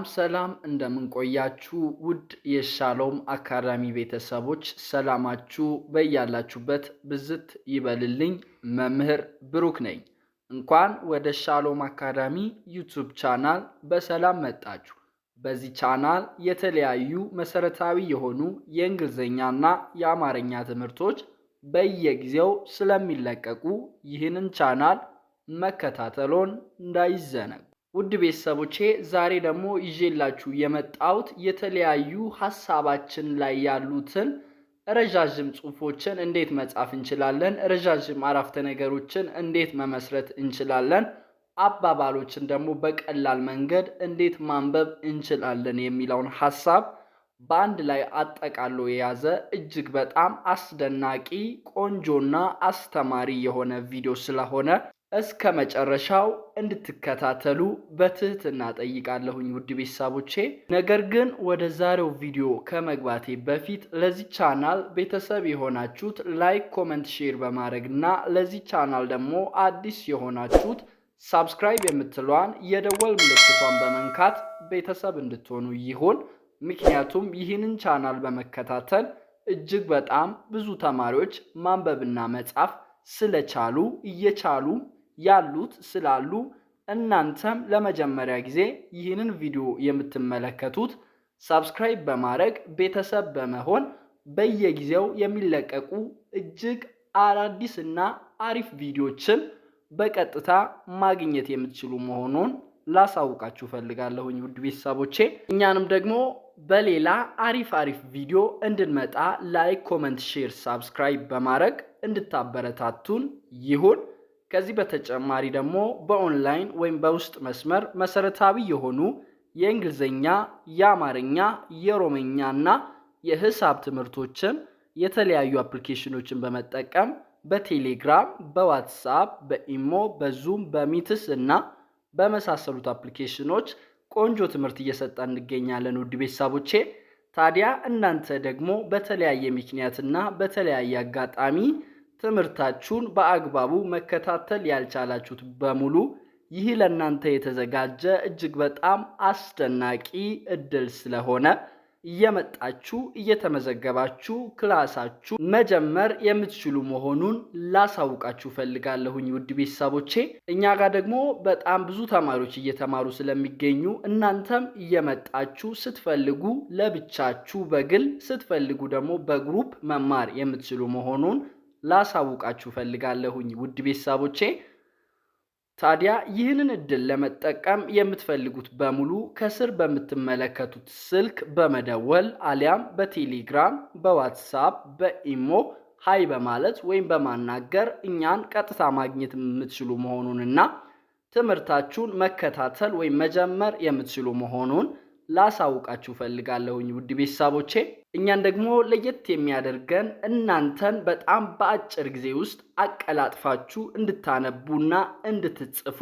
ሰላም እንደምን ቆያችሁ ውድ የሻሎም አካዳሚ ቤተሰቦች ሰላማችሁ በያላችሁበት ብዝት ይበልልኝ። መምህር ብሩክ ነኝ። እንኳን ወደ ሻሎም አካዳሚ ዩቲዩብ ቻናል በሰላም መጣችሁ። በዚህ ቻናል የተለያዩ መሰረታዊ የሆኑ የእንግሊዝኛና የአማርኛ ትምህርቶች በየጊዜው ስለሚለቀቁ ይህንን ቻናል መከታተሎን እንዳይዘነጉ። ውድ ቤተሰቦቼ ዛሬ ደግሞ ይዤላችሁ የመጣሁት የተለያዩ ሐሳባችን ላይ ያሉትን ረዣዥም ጽሑፎችን እንዴት መጻፍ እንችላለን፣ ረዣዥም አረፍተ ነገሮችን እንዴት መመስረት እንችላለን፣ አባባሎችን ደግሞ በቀላል መንገድ እንዴት ማንበብ እንችላለን የሚለውን ሐሳብ በአንድ ላይ አጠቃሎ የያዘ እጅግ በጣም አስደናቂ ቆንጆና አስተማሪ የሆነ ቪዲዮ ስለሆነ እስከ መጨረሻው እንድትከታተሉ በትህትና ጠይቃለሁኝ ውድ ቤተሰቦቼ። ነገር ግን ወደ ዛሬው ቪዲዮ ከመግባቴ በፊት ለዚህ ቻናል ቤተሰብ የሆናችሁት ላይክ፣ ኮሜንት፣ ሼር በማድረግና ለዚህ ቻናል ደግሞ አዲስ የሆናችሁት ሳብስክራይብ የምትሏን የደወል ምልክቷን በመንካት ቤተሰብ እንድትሆኑ ይሁን። ምክንያቱም ይህንን ቻናል በመከታተል እጅግ በጣም ብዙ ተማሪዎች ማንበብና መጻፍ ስለቻሉ እየቻሉ ያሉት ስላሉ እናንተም ለመጀመሪያ ጊዜ ይህንን ቪዲዮ የምትመለከቱት ሳብስክራይብ በማድረግ ቤተሰብ በመሆን በየጊዜው የሚለቀቁ እጅግ አዳዲስና አሪፍ ቪዲዮችን በቀጥታ ማግኘት የምትችሉ መሆኑን ላሳውቃችሁ ፈልጋለሁኝ ውድ ቤተሰቦቼ። እኛንም ደግሞ በሌላ አሪፍ ቪዲዮ እንድንመጣ ላይክ፣ ኮሜንት፣ ሼር፣ ሳብስክራይብ በማድረግ እንድታበረታቱን ይሁን። ከዚህ በተጨማሪ ደግሞ በኦንላይን ወይም በውስጥ መስመር መሰረታዊ የሆኑ የእንግሊዝኛ፣ የአማርኛ፣ የኦሮምኛና የሂሳብ ትምህርቶችን የተለያዩ አፕሊኬሽኖችን በመጠቀም በቴሌግራም፣ በዋትስአፕ፣ በኢሞ፣ በዙም፣ በሚትስ እና በመሳሰሉት አፕሊኬሽኖች ቆንጆ ትምህርት እየሰጠን እንገኛለን ውድ ቤተሰቦቼ። ታዲያ እናንተ ደግሞ በተለያየ ምክንያትና በተለያየ አጋጣሚ ትምህርታችሁን በአግባቡ መከታተል ያልቻላችሁት በሙሉ ይህ ለእናንተ የተዘጋጀ እጅግ በጣም አስደናቂ እድል ስለሆነ እየመጣችሁ እየተመዘገባችሁ ክላሳችሁ መጀመር የምትችሉ መሆኑን ላሳውቃችሁ ፈልጋለሁኝ ውድ ቤተሰቦቼ። እኛ ጋር ደግሞ በጣም ብዙ ተማሪዎች እየተማሩ ስለሚገኙ እናንተም እየመጣችሁ ስትፈልጉ ለብቻችሁ በግል ስትፈልጉ ደግሞ በግሩፕ መማር የምትችሉ መሆኑን ላሳውቃችሁ ፈልጋለሁኝ ውድ ቤተሰቦቼ። ታዲያ ይህንን እድል ለመጠቀም የምትፈልጉት በሙሉ ከስር በምትመለከቱት ስልክ በመደወል አሊያም በቴሌግራም፣ በዋትስአፕ፣ በኢሞ ሃይ በማለት ወይም በማናገር እኛን ቀጥታ ማግኘት የምትችሉ መሆኑንና ትምህርታችሁን መከታተል ወይም መጀመር የምትችሉ መሆኑን ላሳውቃችሁ ፈልጋለሁኝ ውድ ቤተሰቦቼ። እኛን ደግሞ ለየት የሚያደርገን እናንተን በጣም በአጭር ጊዜ ውስጥ አቀላጥፋችሁ እንድታነቡና እንድትጽፉ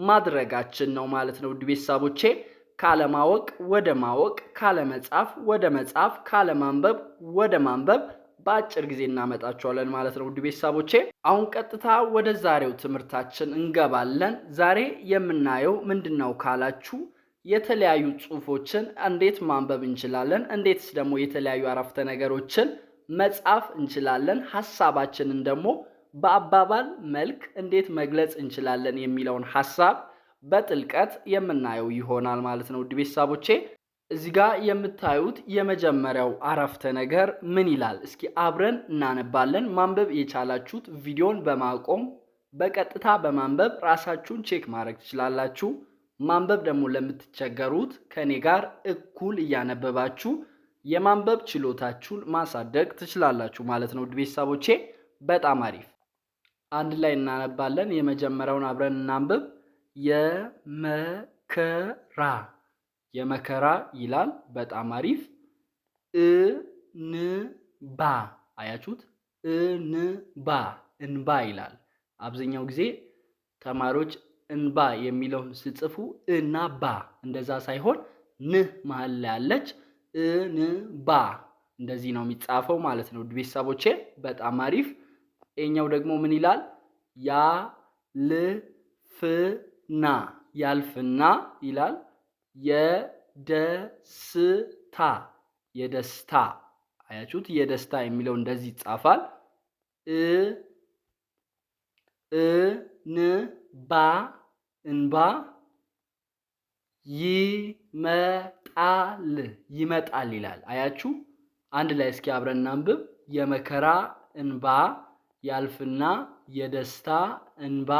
ማድረጋችን ነው ማለት ነው ውድ ቤተሰቦቼ። ካለማወቅ ወደ ማወቅ፣ ካለመጻፍ ወደ መጻፍ፣ ካለማንበብ ወደ ማንበብ በአጭር ጊዜ እናመጣቸዋለን ማለት ነው ውድ ቤተሰቦቼ። አሁን ቀጥታ ወደ ዛሬው ትምህርታችን እንገባለን። ዛሬ የምናየው ምንድነው ካላችሁ የተለያዩ ጽሑፎችን እንዴት ማንበብ እንችላለን፣ እንዴትስ ደግሞ የተለያዩ አረፍተ ነገሮችን መጻፍ እንችላለን፣ ሐሳባችንን ደግሞ በአባባል መልክ እንዴት መግለጽ እንችላለን የሚለውን ሐሳብ በጥልቀት የምናየው ይሆናል ማለት ነው ውድ ቤተሰቦቼ። እዚህ ጋር የምታዩት የመጀመሪያው አረፍተ ነገር ምን ይላል? እስኪ አብረን እናነባለን። ማንበብ የቻላችሁት ቪዲዮን በማቆም በቀጥታ በማንበብ ራሳችሁን ቼክ ማድረግ ትችላላችሁ። ማንበብ ደግሞ ለምትቸገሩት ከኔ ጋር እኩል እያነበባችሁ የማንበብ ችሎታችሁን ማሳደግ ትችላላችሁ ማለት ነው ውድ ቤተሰቦቼ። በጣም አሪፍ። አንድ ላይ እናነባለን። የመጀመሪያውን አብረን እናንብብ። የመከራ ይላል። በጣም አሪፍ። እንባ፣ አያችሁት? እንባ ይላል። አብዛኛው ጊዜ ተማሪዎች እንባ የሚለውን ሲጽፉ እና ባ እንደዛ ሳይሆን ን መሃል ላይ ያለች እንባ እንደዚህ ነው የሚጻፈው ማለት ነው ውድ ቤተሰቦቼ። በጣም አሪፍ። ይሄኛው ደግሞ ምን ይላል? ያልፍና ያልፍና ይላል። የደስታ የደስታ አያችሁት? የደስታ የሚለው እንደዚህ ይጻፋል። እንባ እንባ ይመጣል ይመጣል ይላል። አያችሁ? አንድ ላይ እስኪ አብረን እናንብብ። የመከራ እንባ ያልፍና የደስታ እንባ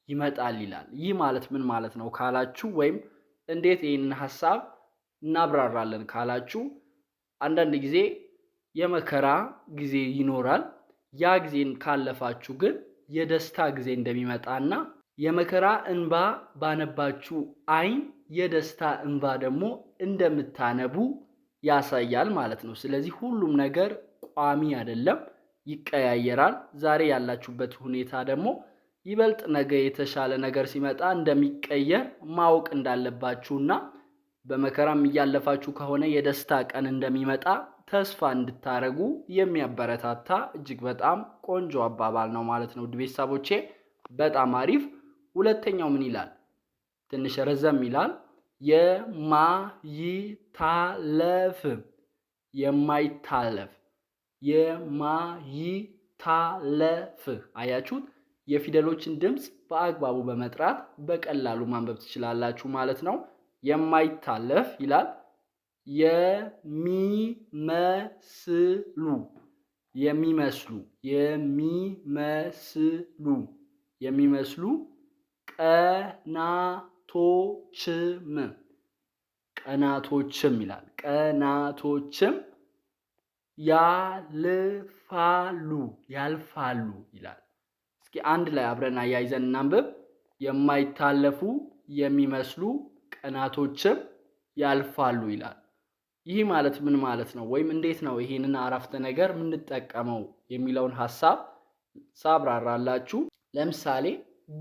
ይመጣል ይላል። ይህ ማለት ምን ማለት ነው ካላችሁ፣ ወይም እንዴት ይህንን ሐሳብ እናብራራለን ካላችሁ፣ አንዳንድ ጊዜ የመከራ ጊዜ ይኖራል። ያ ጊዜን ካለፋችሁ ግን የደስታ ጊዜ እንደሚመጣና የመከራ እንባ ባነባችሁ አይን የደስታ እንባ ደግሞ እንደምታነቡ ያሳያል ማለት ነው። ስለዚህ ሁሉም ነገር ቋሚ አይደለም፣ ይቀያየራል። ዛሬ ያላችሁበት ሁኔታ ደግሞ ይበልጥ ነገ የተሻለ ነገር ሲመጣ እንደሚቀየር ማወቅ እንዳለባችሁና በመከራም እያለፋችሁ ከሆነ የደስታ ቀን እንደሚመጣ ተስፋ እንድታረጉ የሚያበረታታ እጅግ በጣም ቆንጆ አባባል ነው ማለት ነው ውድ ቤተሰቦቼ። በጣም አሪፍ። ሁለተኛው ምን ይላል? ትንሽ ረዘም ይላል። የማይታለፍ የማይታለፍ የማይታለፍ። አያችሁት? የፊደሎችን ድምፅ በአግባቡ በመጥራት በቀላሉ ማንበብ ትችላላችሁ ማለት ነው። የማይታለፍ ይላል። የሚመስሉ የሚመስሉ የሚመስሉ የሚመስሉ ቀናቶችም ቀናቶችም ይላል። ቀናቶችም ያልፋሉ ያልፋሉ ይላል። እስኪ አንድ ላይ አብረን አያይዘን እናንብብ። የማይታለፉ የሚመስሉ ቀናቶችም ያልፋሉ ይላል። ይህ ማለት ምን ማለት ነው? ወይም እንዴት ነው ይሄንን አረፍተ ነገር የምንጠቀመው የሚለውን ሐሳብ ሳብራራላችሁ፣ ለምሳሌ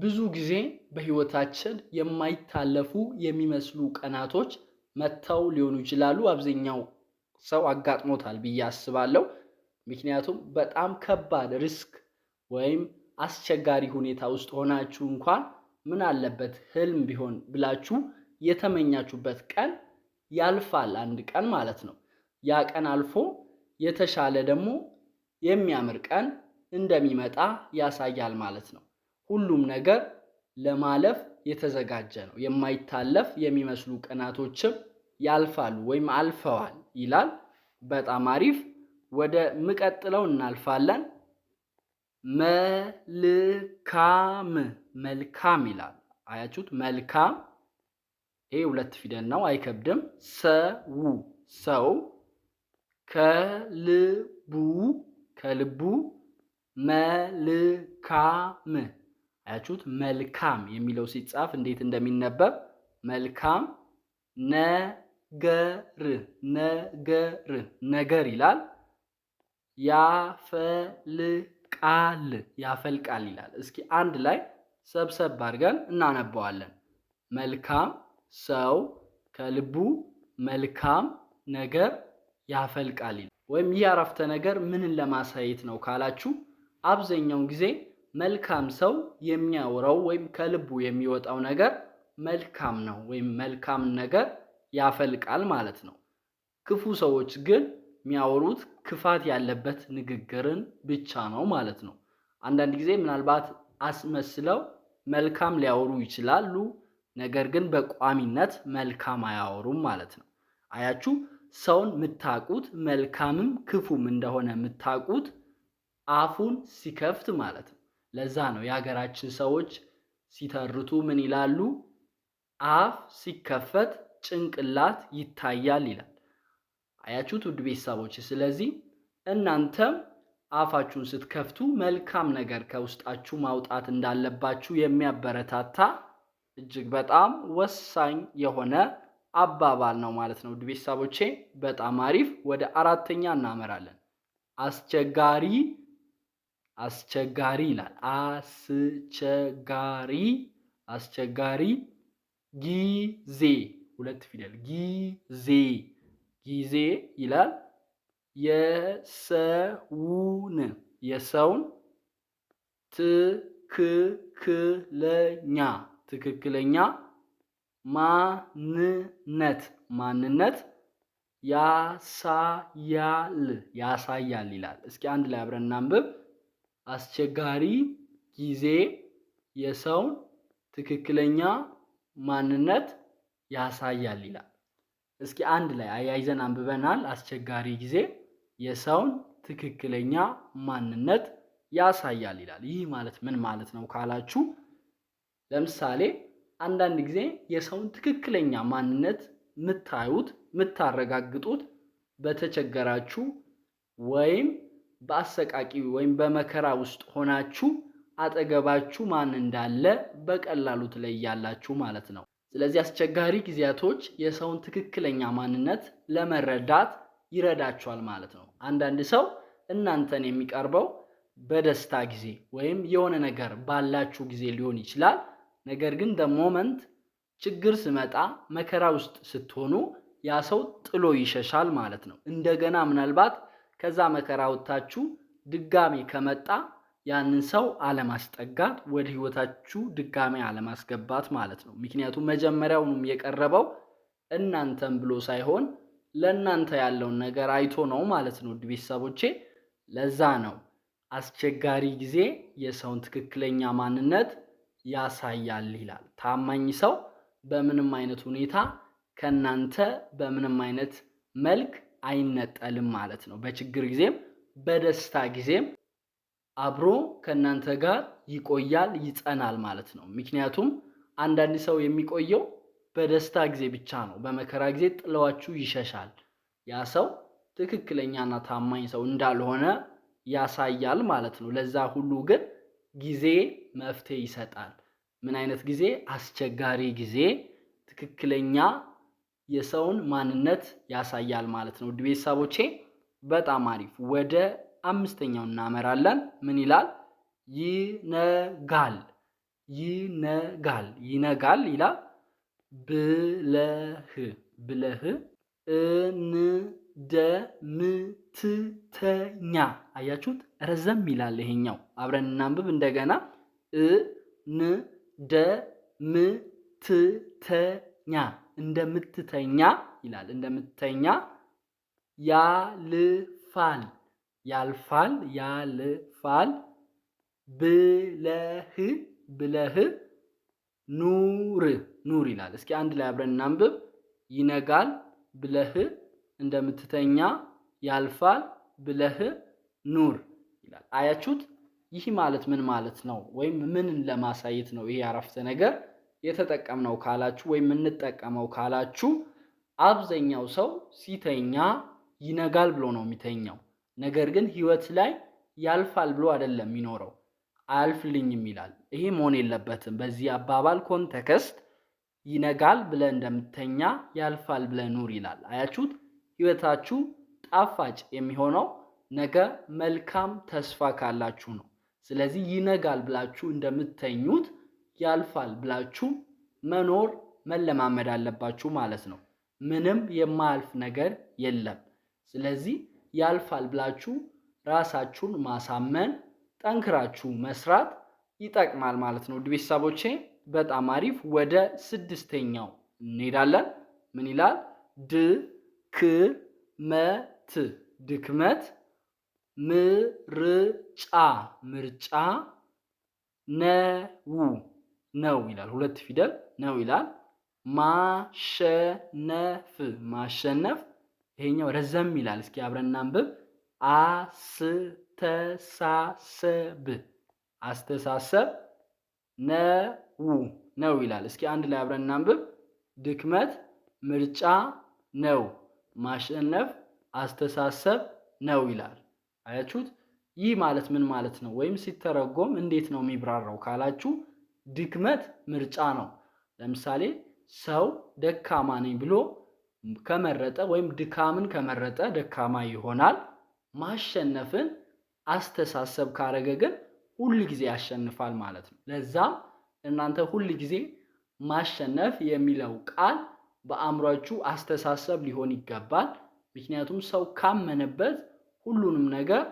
ብዙ ጊዜ በህይወታችን የማይታለፉ የሚመስሉ ቀናቶች መጥተው ሊሆኑ ይችላሉ። አብዛኛው ሰው አጋጥሞታል ብዬ አስባለሁ። ምክንያቱም በጣም ከባድ ሪስክ ወይም አስቸጋሪ ሁኔታ ውስጥ ሆናችሁ እንኳን ምን አለበት ህልም ቢሆን ብላችሁ የተመኛችሁበት ቀን ያልፋል። አንድ ቀን ማለት ነው። ያ ቀን አልፎ የተሻለ ደግሞ የሚያምር ቀን እንደሚመጣ ያሳያል ማለት ነው። ሁሉም ነገር ለማለፍ የተዘጋጀ ነው። የማይታለፍ የሚመስሉ ቀናቶችም ያልፋሉ ወይም አልፈዋል ይላል። በጣም አሪፍ። ወደ ምቀጥለው እናልፋለን። መልካም መልካም ይላል። አያችሁት? መልካም ይሄ ሁለት ፊደል ነው፣ አይከብድም። ሰው ሰው ከልቡ ከልቡ መልካም። አያችሁት? መልካም የሚለው ሲጻፍ እንዴት እንደሚነበብ መልካም ነገር ነገር ነገር ይላል። ያፈልቃል ያፈልቃል ይላል። እስኪ አንድ ላይ ሰብሰብ አድርገን እናነበዋለን። መልካም ሰው ከልቡ መልካም ነገር ያፈልቃል ይላል። ወይም ይህ አረፍተ ነገር ምንን ለማሳየት ነው ካላችሁ፣ አብዛኛውን ጊዜ መልካም ሰው የሚያወራው ወይም ከልቡ የሚወጣው ነገር መልካም ነው ወይም መልካም ነገር ያፈልቃል ማለት ነው። ክፉ ሰዎች ግን የሚያወሩት ክፋት ያለበት ንግግርን ብቻ ነው ማለት ነው። አንዳንድ ጊዜ ምናልባት አስመስለው መልካም ሊያወሩ ይችላሉ፣ ነገር ግን በቋሚነት መልካም አያወሩም ማለት ነው። አያችሁ? ሰውን የምታውቁት መልካምም ክፉም እንደሆነ የምታውቁት አፉን ሲከፍት ማለት ነው። ለዛ ነው የሀገራችን ሰዎች ሲተርቱ ምን ይላሉ? አፍ ሲከፈት ጭንቅላት ይታያል ይላል። አያችሁት ውድ ቤተሰቦች? ስለዚህ እናንተም አፋችሁን ስትከፍቱ መልካም ነገር ከውስጣችሁ ማውጣት እንዳለባችሁ የሚያበረታታ እጅግ በጣም ወሳኝ የሆነ አባባል ነው ማለት ነው ውድ ቤተሰቦቼ። በጣም አሪፍ። ወደ አራተኛ እናመራለን። አስቸጋሪ አስቸጋሪ ይላል። አስቸጋሪ አስቸጋሪ ጊዜ ሁለት ፊደል ጊዜ ጊዜ ይላል። የሰውን ትክክለኛ ማንነት ያሳያል ይላል። እስኪ አንድ ላይ አብረን እናንብብ። አስቸጋሪ ጊዜ የሰውን ትክክለኛ ማንነት ያሳያል ይላል። እስኪ አንድ ላይ አያይዘን አንብበናል። አስቸጋሪ ጊዜ የሰውን ትክክለኛ ማንነት ያሳያል ይላል። ይህ ማለት ምን ማለት ነው ካላችሁ፣ ለምሳሌ አንዳንድ ጊዜ የሰውን ትክክለኛ ማንነት የምታረጋግጡት በተቸገራችሁ ወይም በአሰቃቂ ወይም በመከራ ውስጥ ሆናችሁ አጠገባችሁ ማን እንዳለ በቀላሉ ትለያላችሁ ማለት ነው። ስለዚህ አስቸጋሪ ጊዜያቶች የሰውን ትክክለኛ ማንነት ለመረዳት ይረዳችኋል ማለት ነው። አንዳንድ ሰው እናንተን የሚቀርበው በደስታ ጊዜ ወይም የሆነ ነገር ባላችሁ ጊዜ ሊሆን ይችላል። ነገር ግን ሞመንት ችግር ሲመጣ መከራ ውስጥ ስትሆኑ ያ ሰው ጥሎ ይሸሻል ማለት ነው። እንደገና ምናልባት ከዛ መከራ ወጥታችሁ ድጋሜ ከመጣ ያንን ሰው አለማስጠጋት፣ ወደ ህይወታችሁ ድጋሜ አለማስገባት ማለት ነው። ምክንያቱም መጀመሪያውንም የቀረበው እናንተን ብሎ ሳይሆን ለእናንተ ያለውን ነገር አይቶ ነው ማለት ነው። ውድ ቤተሰቦቼ፣ ለዛ ነው አስቸጋሪ ጊዜ የሰውን ትክክለኛ ማንነት ያሳያል ይላል። ታማኝ ሰው በምንም አይነት ሁኔታ ከናንተ በምንም አይነት መልክ አይነጠልም ማለት ነው። በችግር ጊዜም በደስታ ጊዜም አብሮ ከናንተ ጋር ይቆያል፣ ይጸናል ማለት ነው። ምክንያቱም አንዳንድ ሰው የሚቆየው በደስታ ጊዜ ብቻ ነው። በመከራ ጊዜ ጥለዋችሁ ይሸሻል። ያ ሰው ትክክለኛና ታማኝ ሰው እንዳልሆነ ያሳያል ማለት ነው። ለዛ ሁሉ ግን ጊዜ መፍትሄ ይሰጣል። ምን አይነት ጊዜ? አስቸጋሪ ጊዜ ትክክለኛ የሰውን ማንነት ያሳያል ማለት ነው። ውድ ቤተሰቦቼ፣ በጣም አሪፍ። ወደ አምስተኛው እናመራለን። ምን ይላል? ይነጋል ይላል። ብለህ እንደምትተኛ። አያችሁት? ረዘም ይላል ይሄኛው። አብረን እናንብብ እንደገና። እንደምትተኛ ይላል። እንደምትተኛ ያልፋል ብለህ ኑር ይላል። እስኪ አንድ ላይ አብረን እናንብብ። ይነጋል ብለህ እንደምትተኛ ያልፋል ብለህ ኑር ይላል። አያችሁት? ይህ ማለት ምን ማለት ነው? ወይም ምንን ለማሳየት ነው ይሄ አረፍተ ነገር የተጠቀምነው ካላችሁ፣ ወይም የምንጠቀመው ካላችሁ፣ አብዛኛው ሰው ሲተኛ ይነጋል ብሎ ነው የሚተኛው። ነገር ግን ህይወት ላይ ያልፋል ብሎ አይደለም የሚኖረው። አያልፍልኝም ይላል። ይሄ መሆን የለበትም። በዚህ አባባል ኮንቴክስት ይነጋል ብለህ እንደምትተኛ ያልፋል ብለህ ኑር ይላል። አያችሁት? ህይወታችሁ ጣፋጭ የሚሆነው ነገ መልካም ተስፋ ካላችሁ ነው። ስለዚህ ይነጋል ብላችሁ እንደምትተኙት ያልፋል ብላችሁ መኖር መለማመድ አለባችሁ ማለት ነው። ምንም የማያልፍ ነገር የለም። ስለዚህ ያልፋል ብላችሁ ራሳችሁን ማሳመን፣ ጠንክራችሁ መስራት ይጠቅማል ማለት ነው። ውድ ቤተሰቦቼ፣ በጣም አሪፍ። ወደ ስድስተኛው እንሄዳለን። ምን ይላል? ድክመት ምርጫ ነው ይላል። ሁለት ፊደል ነው ይላል። ማሸነፍ ይሄኛው ረዘም ይላል። እስኪ አብረን እናንብብ። አስተሳሰብ ነው ይላል። እስኪ አንድ ላይ አብረን እናንብብ። ድክመት ምርጫ ነው፣ ማሸነፍ አስተሳሰብ ነው ይላል። አያችሁት? ይህ ማለት ምን ማለት ነው? ወይም ሲተረጎም እንዴት ነው የሚብራራው ካላችሁ፣ ድክመት ምርጫ ነው። ለምሳሌ ሰው ደካማ ነኝ ብሎ ከመረጠ ወይም ድካምን ከመረጠ ደካማ ይሆናል። ማሸነፍን አስተሳሰብ ካረገ ግን ሁል ጊዜ ያሸንፋል ማለት ነው። ለዛም እናንተ ሁል ጊዜ ማሸነፍ የሚለው ቃል በአእምሯችሁ አስተሳሰብ ሊሆን ይገባል። ምክንያቱም ሰው ካመነበት ሁሉንም ነገር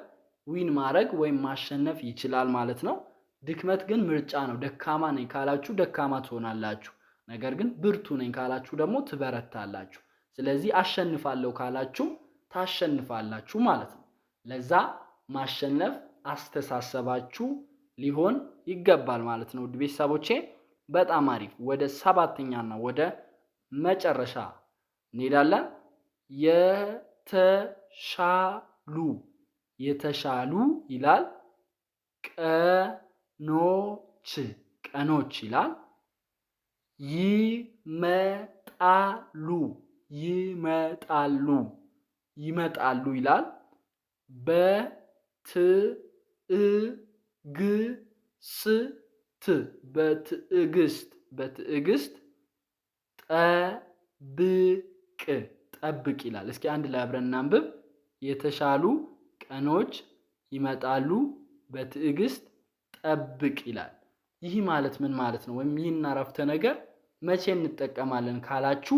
ዊን ማድረግ ወይም ማሸነፍ ይችላል ማለት ነው። ድክመት ግን ምርጫ ነው። ደካማ ነኝ ካላችሁ ደካማ ትሆናላችሁ። ነገር ግን ብርቱ ነኝ ካላችሁ ደግሞ ትበረታላችሁ። ስለዚህ አሸንፋለሁ ካላችሁ ታሸንፋላችሁ ማለት ነው። ለዛ ማሸነፍ አስተሳሰባችሁ ሊሆን ይገባል ማለት ነው። ውድ ቤተሰቦቼ በጣም አሪፍ። ወደ ሰባተኛና ወደ መጨረሻ እንሄዳለን። የተሻሉ የተሻሉ ይላል። ቀኖች ይላል። ይመጣሉ ይላል። በትዕግስት ጠብቅ ይላል። እስኪ አንድ ላይ አብረን እናንብብ። የተሻሉ ቀኖች ይመጣሉ፣ በትዕግስት ጠብቅ ይላል። ይህ ማለት ምን ማለት ነው? ወይም ይህን አረፍተ ነገር መቼ እንጠቀማለን ካላችሁ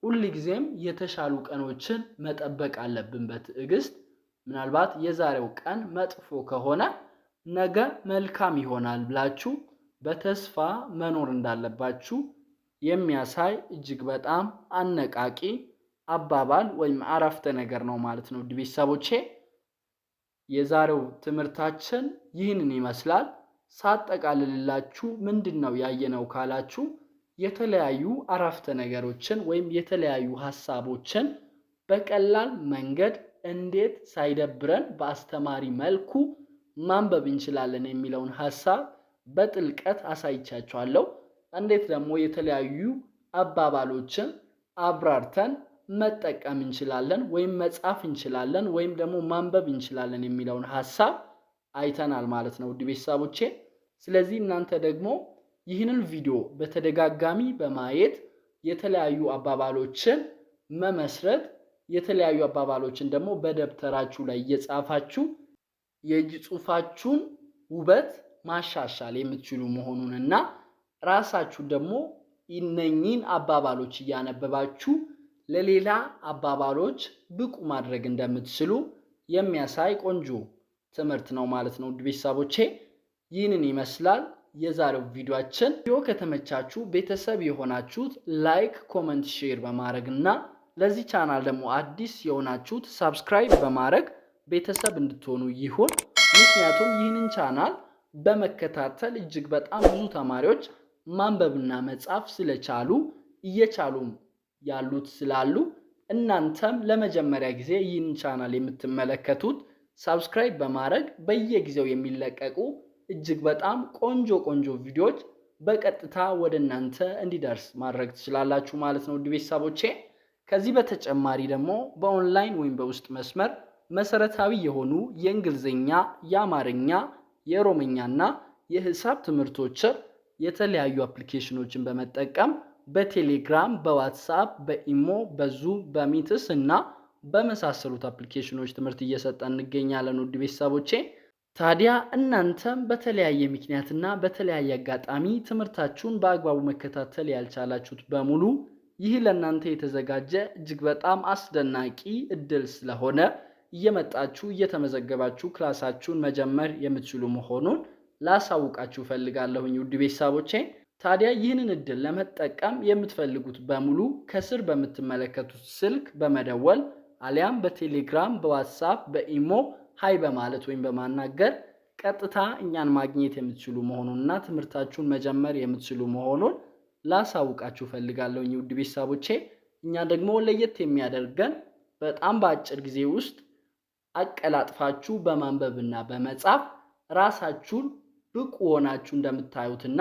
ሁልጊዜም የተሻሉ ቀኖችን መጠበቅ አለብን በትዕግስት። ምናልባት የዛሬው ቀን መጥፎ ከሆነ ነገ መልካም ይሆናል ብላችሁ በተስፋ መኖር እንዳለባችሁ የሚያሳይ እጅግ በጣም አነቃቂ አባባል ወይም አረፍተ ነገር ነው ማለት ነው። ውድ ቤተሰቦቼ የዛሬው ትምህርታችን ይህንን ይመስላል። ሳጠቃልልላችሁ ምንድነው ያየነው ካላችሁ የተለያዩ አረፍተ ነገሮችን ወይም የተለያዩ ሐሳቦችን በቀላል መንገድ እንዴት ሳይደብረን በአስተማሪ መልኩ ማንበብ እንችላለን የሚለውን ሐሳብ በጥልቀት አሳይቻችኋለሁ። እንዴት ደግሞ የተለያዩ አባባሎችን አብራርተን መጠቀም እንችላለን ወይም መጻፍ እንችላለን ወይም ደግሞ ማንበብ እንችላለን የሚለውን ሐሳብ አይተናል ማለት ነው ውድ ቤተሰቦቼ። ስለዚህ እናንተ ደግሞ ይህንን ቪዲዮ በተደጋጋሚ በማየት የተለያዩ አባባሎችን መመስረት፣ የተለያዩ አባባሎችን ደግሞ በደብተራችሁ ላይ እየጻፋችሁ የእጅ ጽሑፋችሁን ውበት ማሻሻል የምትችሉ መሆኑንና ራሳችሁ ደግሞ እነኚህን አባባሎች እያነበባችሁ ለሌላ አባባሎች ብቁ ማድረግ እንደምትችሉ የሚያሳይ ቆንጆ ትምህርት ነው ማለት ነው ውድ ቤተሰቦቼ። ይህንን ይመስላል የዛሬው ቪዲዮአችን። ቪዲዮ ከተመቻችሁ ቤተሰብ የሆናችሁት ላይክ፣ ኮመንት፣ ሼር በማድረግና ለዚህ ቻናል ደግሞ አዲስ የሆናችሁት ሰብስክራይብ በማድረግ ቤተሰብ እንድትሆኑ ይሁን። ምክንያቱም ይህንን ቻናል በመከታተል እጅግ በጣም ብዙ ተማሪዎች ማንበብና መጻፍ ስለቻሉ እየቻሉም ያሉት ስላሉ እናንተም ለመጀመሪያ ጊዜ ይህንን ቻናል የምትመለከቱት ሰብስክራይብ በማድረግ በየጊዜው የሚለቀቁ እጅግ በጣም ቆንጆ ቪዲዮዎች በቀጥታ ወደ እናንተ እንዲደርስ ማድረግ ትችላላችሁ ማለት ነው ውድ ቤተሰቦቼ። ከዚህ በተጨማሪ ደግሞ በኦንላይን ወይም በውስጥ መስመር መሰረታዊ የሆኑ የእንግሊዝኛ፣ የአማርኛ፣ የኦሮምኛና የሂሳብ ትምህርቶችን የተለያዩ አፕሊኬሽኖችን በመጠቀም በቴሌግራም፣ በዋትስአፕ፣ በኢሞ፣ በዙም፣ በሚትስ እና በመሳሰሉት አፕሊኬሽኖች ትምህርት እየሰጠን እንገኛለን ውድ ቤተሰቦቼ። ታዲያ እናንተም በተለያየ ምክንያትና በተለያየ አጋጣሚ ትምህርታችሁን በአግባቡ መከታተል ያልቻላችሁት በሙሉ ይህ ለእናንተ የተዘጋጀ እጅግ በጣም አስደናቂ እድል ስለሆነ እየመጣችሁ እየተመዘገባችሁ ክላሳችሁን መጀመር የምትችሉ መሆኑን ላሳውቃችሁ ፈልጋለሁኝ ውድ ቤተሰቦቼ። ታዲያ ይህንን እድል ለመጠቀም የምትፈልጉት በሙሉ ከስር በምትመለከቱት ስልክ በመደወል አሊያም በቴሌግራም፣ በዋትስአፕ፣ በኢሞ ሃይ በማለት ወይም በማናገር ቀጥታ እኛን ማግኘት የምትችሉ መሆኑንና ትምህርታችሁን መጀመር የምትችሉ መሆኑን ላሳውቃችሁ ፈልጋለሁ ውድ ቤተሰቦቼ። እኛ ደግሞ ለየት የሚያደርገን በጣም በአጭር ጊዜ ውስጥ አቀላጥፋችሁ በማንበብና በመጻፍ ራሳችሁን ብቁ ሆናችሁ እንደምታዩትና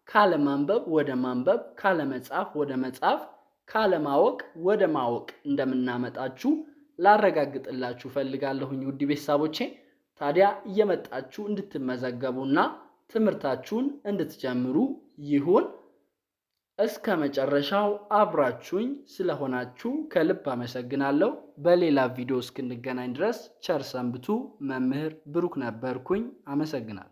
ካለማንበብ ወደ ማንበብ፣ ካለመጻፍ ወደ መጻፍ፣ ካለማወቅ ወደ ማወቅ እንደምናመጣችሁ ላረጋግጥላችሁ ፈልጋለሁኝ ውድ ቤተሰቦቼ። ታዲያ እየመጣችሁ እንድትመዘገቡና ትምህርታችሁን እንድትጀምሩ ይሁን። እስከ መጨረሻው አብራችሁኝ ስለሆናችሁ ከልብ አመሰግናለሁ። በሌላ ቪዲዮ እስክንገናኝ ድረስ ቸር ሰንብቱ። መምህር ብሩክ ነበርኩኝ። አመሰግናለሁ።